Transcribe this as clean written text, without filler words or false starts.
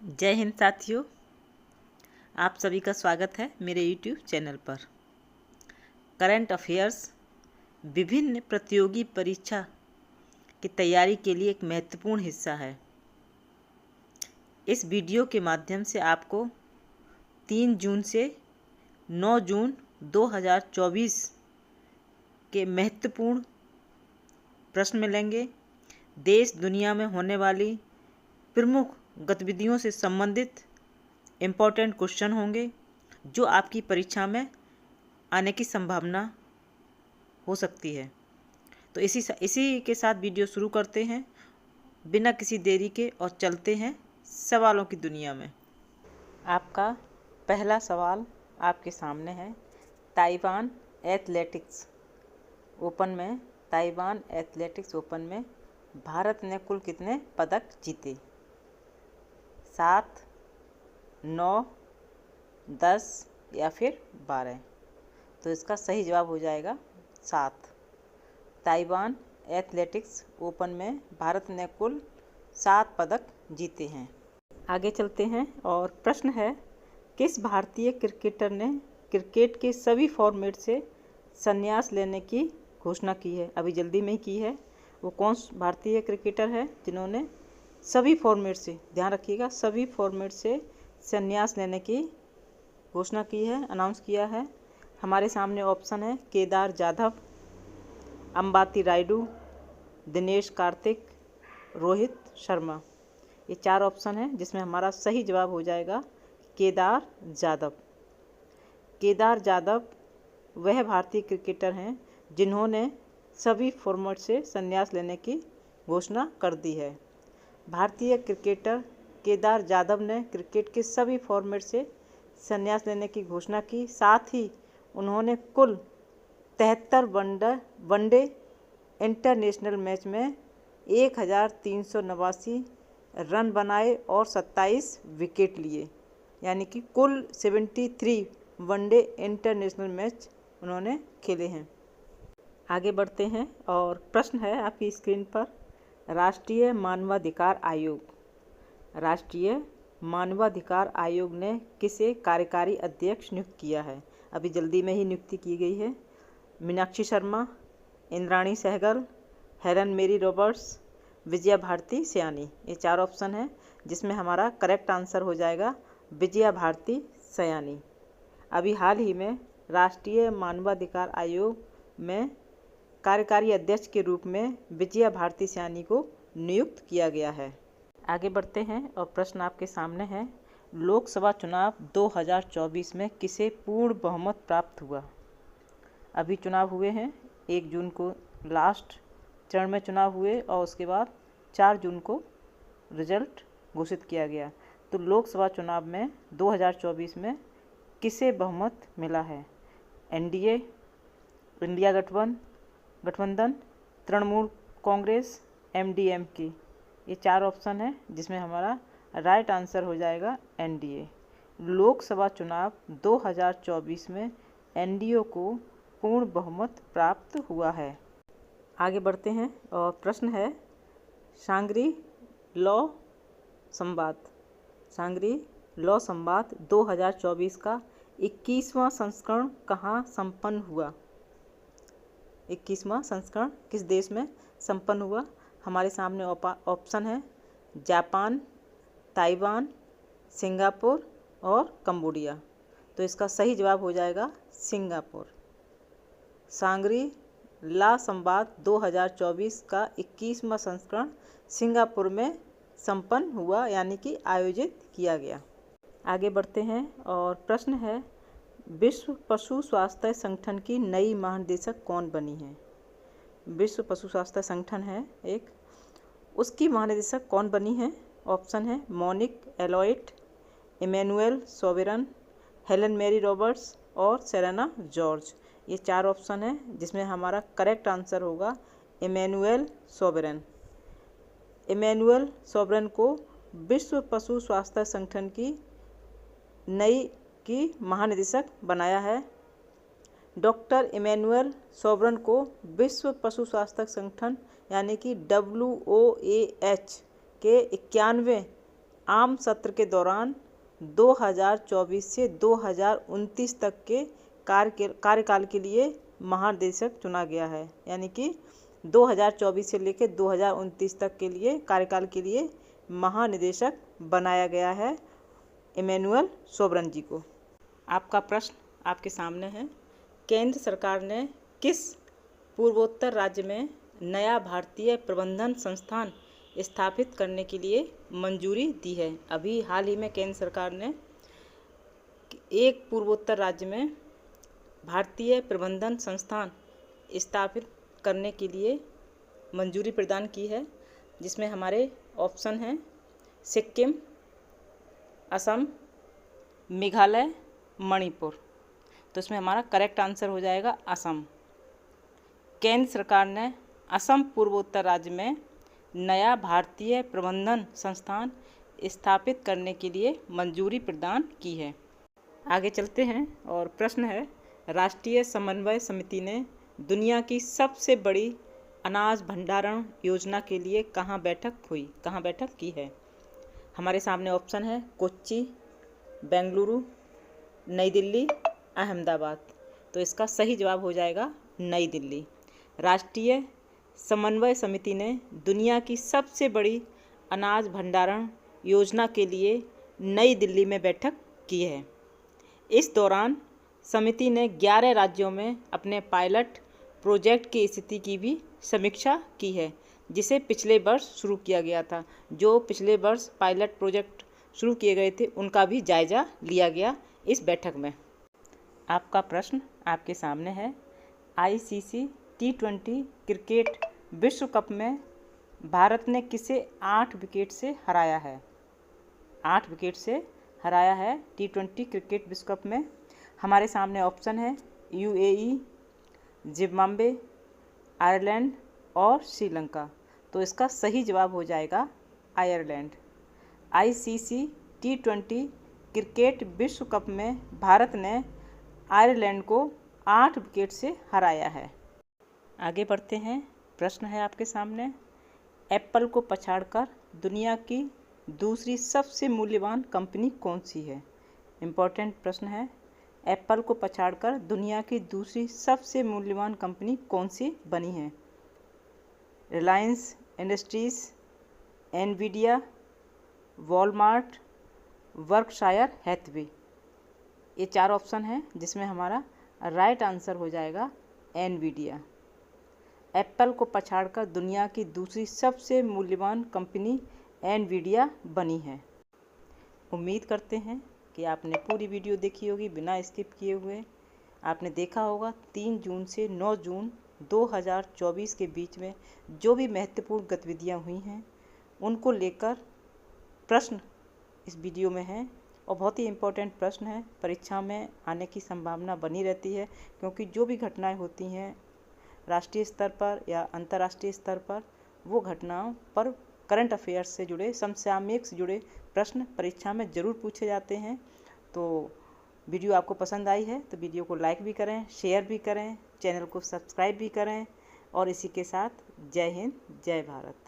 जय हिंद साथियों, आप सभी का स्वागत है मेरे YouTube चैनल पर। करंट अफेयर्स विभिन्न प्रतियोगी परीक्षा की तैयारी के लिए एक महत्वपूर्ण हिस्सा है। इस वीडियो के माध्यम से आपको 3 जून से 9 जून 2024 के महत्वपूर्ण प्रश्न मिलेंगे। देश दुनिया में होने वाली प्रमुख गतिविधियों से संबंधित इम्पोर्टेंट क्वेश्चन होंगे जो आपकी परीक्षा में आने की संभावना हो सकती है। तो इसी के साथ वीडियो शुरू करते हैं बिना किसी देरी के और चलते हैं सवालों की दुनिया में। आपका पहला सवाल आपके सामने है। ताइवान एथलेटिक्स ओपन में भारत ने कुल कितने पदक जीते? 7, 9, 10 या फिर 12? तो इसका सही जवाब हो जाएगा 7। ताइवान एथलेटिक्स ओपन में भारत ने कुल 7 पदक जीते हैं। आगे चलते हैं और प्रश्न है, किस भारतीय क्रिकेटर ने क्रिकेट के सभी फॉर्मेट से संन्यास लेने की घोषणा की है? अभी जल्दी में ही की है। वो कौन भारतीय क्रिकेटर है जिन्होंने सभी फॉर्मेट से, ध्यान रखिएगा, सभी फॉर्मेट से संन्यास लेने की घोषणा की है, अनाउंस किया है? हमारे सामने ऑप्शन है केदार जाधव, अंबाती रायडू, दिनेश कार्तिक, रोहित शर्मा। ये 4 ऑप्शन है जिसमें हमारा सही जवाब हो जाएगा केदार जाधव। केदार जाधव वह भारतीय क्रिकेटर हैं जिन्होंने सभी फॉर्मेट से संन्यास लेने की घोषणा कर दी है। भारतीय क्रिकेटर केदार जाधव ने क्रिकेट के सभी फॉर्मेट से संन्यास लेने की घोषणा की। साथ ही उन्होंने कुल 73 वनडे इंटरनेशनल मैच में 1389 रन बनाए और 27 विकेट लिए, यानी कि कुल 73 वनडे इंटरनेशनल मैच उन्होंने खेले हैं। आगे बढ़ते हैं और प्रश्न है आपकी स्क्रीन पर, राष्ट्रीय मानवाधिकार आयोग ने किसे कार्यकारी अध्यक्ष नियुक्त किया है? अभी जल्दी में ही नियुक्ति की गई है। मीनाक्षी शर्मा, इंद्राणी सहगल, हेलन मेरी रॉबर्ट्स, विजया भारती सयानी। ये 4 ऑप्शन है जिसमें हमारा करेक्ट आंसर हो जाएगा विजया भारती सयानी। अभी हाल ही में राष्ट्रीय मानवाधिकार आयोग में कार्यकारी अध्यक्ष के रूप में विजया भारती सयानी को नियुक्त किया गया है। आगे बढ़ते हैं और प्रश्न आपके सामने है, लोकसभा चुनाव 2024 में किसे पूर्ण बहुमत प्राप्त हुआ? अभी चुनाव हुए हैं, 1 जून को लास्ट चरण में चुनाव हुए और उसके बाद 4 जून को रिजल्ट घोषित किया गया। तो लोकसभा चुनाव में 2024 में किसे बहुमत मिला है? एनडीए, इंडिया गठबंधन, तृणमूल कांग्रेस, एमडीएमके। ये 4 ऑप्शन है जिसमें हमारा राइट आंसर हो जाएगा एनडीए। लोकसभा चुनाव 2024 में एनडीए को पूर्ण बहुमत प्राप्त हुआ है। आगे बढ़ते हैं और प्रश्न है, सांगरी लॉ संवाद 2024 का 21वां संस्करण कहाँ संपन्न हुआ? 21वां संस्करण किस देश में संपन्न हुआ? हमारे सामने ऑप्शन है जापान, ताइवान, सिंगापुर और कंबोडिया। तो इसका सही जवाब हो जाएगा सिंगापुर। सांगरी ला संवाद 2024 का 21वां संस्करण सिंगापुर में संपन्न हुआ, यानी कि आयोजित किया गया। आगे बढ़ते हैं और प्रश्न है, विश्व पशु स्वास्थ्य संगठन की नई महानिदेशक कौन बनी है? विश्व पशु स्वास्थ्य संगठन है एक, उसकी महानिदेशक कौन बनी है? ऑप्शन है मोनिक एलॉइट, इमैनुअल सोबेरन, हेलन मेरी रॉबर्ट्स और सेरेना जॉर्ज। ये 4 ऑप्शन है जिसमें हमारा करेक्ट आंसर होगा इमैनुअल सोबेरन को विश्व पशु स्वास्थ्य संगठन की महानिदेशक बनाया है। डॉक्टर इमैनुअल सोबेरन को विश्व पशु स्वास्थ्य संगठन यानी कि WOAH के 91 आम सत्र के दौरान 2024 से 2029 तक के कार्यकाल के लिए महानिदेशक चुना गया है। यानी कि 2024 से लेकर 2029 तक के लिए कार्यकाल के लिए महानिदेशक बनाया गया है इमैनुअल सोबरन जी को। आपका प्रश्न आपके सामने है। केंद्र सरकार ने किस पूर्वोत्तर राज्य में नया भारतीय प्रबंधन संस्थान स्थापित करने के लिए मंजूरी दी है? अभी हाल ही में केंद्र सरकार ने एक पूर्वोत्तर राज्य में भारतीय प्रबंधन संस्थान स्थापित करने के लिए मंजूरी प्रदान की है, जिसमें हमारे ऑप्शन हैं सिक्किम, असम, मेघालय, मणिपुर। तो इसमें हमारा करेक्ट आंसर हो जाएगा असम। केंद्र सरकार ने असम पूर्वोत्तर राज्य में नया भारतीय प्रबंधन संस्थान स्थापित करने के लिए मंजूरी प्रदान की है। आगे चलते हैं और प्रश्न है, राष्ट्रीय समन्वय समिति ने दुनिया की सबसे बड़ी अनाज भंडारण योजना के लिए कहाँ बैठक की है? हमारे सामने ऑप्शन है कोच्चि, बेंगलुरु, नई दिल्ली, अहमदाबाद। तो इसका सही जवाब हो जाएगा नई दिल्ली। राष्ट्रीय समन्वय समिति ने दुनिया की सबसे बड़ी अनाज भंडारण योजना के लिए नई दिल्ली में बैठक की है। इस दौरान समिति ने 11 राज्यों में अपने पायलट प्रोजेक्ट की स्थिति की भी समीक्षा की है, जिसे पिछले वर्ष शुरू किया गया था। जो पिछले वर्ष पायलट प्रोजेक्ट शुरू किए गए थे उनका भी जायजा लिया गया इस बैठक में। आपका प्रश्न आपके सामने है। ICC T20 क्रिकेट विश्व कप में भारत ने किसे 8 विकेट से हराया है? 8 विकेट से हराया है T20 क्रिकेट विश्व कप में। हमारे सामने ऑप्शन है UAE, जिम्बाब्वे, आयरलैंड और श्रीलंका। तो इसका सही जवाब हो जाएगा आयरलैंड। ICC T20 क्रिकेट विश्व कप में भारत ने आयरलैंड को 8 विकेट से हराया है। आगे बढ़ते हैं। प्रश्न है आपके सामने, एप्पल को पछाड़कर दुनिया की दूसरी सबसे मूल्यवान कंपनी कौन सी है? इम्पोर्टेंट प्रश्न है। एप्पल को पछाड़कर दुनिया की दूसरी सबसे मूल्यवान कंपनी कौन सी बनी है? Reliance industries, Nvidia, Walmart, Berkshire Hathaway. ये 4 ऑप्शन हैं, जिसमें हमारा राइट आंसर हो जाएगा एनवीडिया। एप्पल को पछाड़कर दुनिया की दूसरी सबसे मूल्यवान कंपनी एनवीडिया बनी है। उम्मीद करते हैं कि आपने पूरी वीडियो देखी होगी बिना स्किप किए हुए। आपने देखा होगा 3 जून से 9 जून 2024 के बीच में जो भी महत्वपूर्ण गतिविधियां हुई हैं उनको लेकर प्रश्न इस वीडियो में हैं और बहुत ही इम्पोर्टेंट प्रश्न है। परीक्षा में आने की संभावना बनी रहती है, क्योंकि जो भी घटनाएं होती हैं राष्ट्रीय स्तर पर या अंतर्राष्ट्रीय स्तर पर, वो घटनाओं पर करंट अफेयर्स से जुड़े, समसामयिक से जुड़े प्रश्न परीक्षा में ज़रूर पूछे जाते हैं। तो वीडियो आपको पसंद आई है तो वीडियो को लाइक भी करें, शेयर भी करें, चैनल को सब्सक्राइब भी करें और इसी के साथ जय हिंद, जय भारत।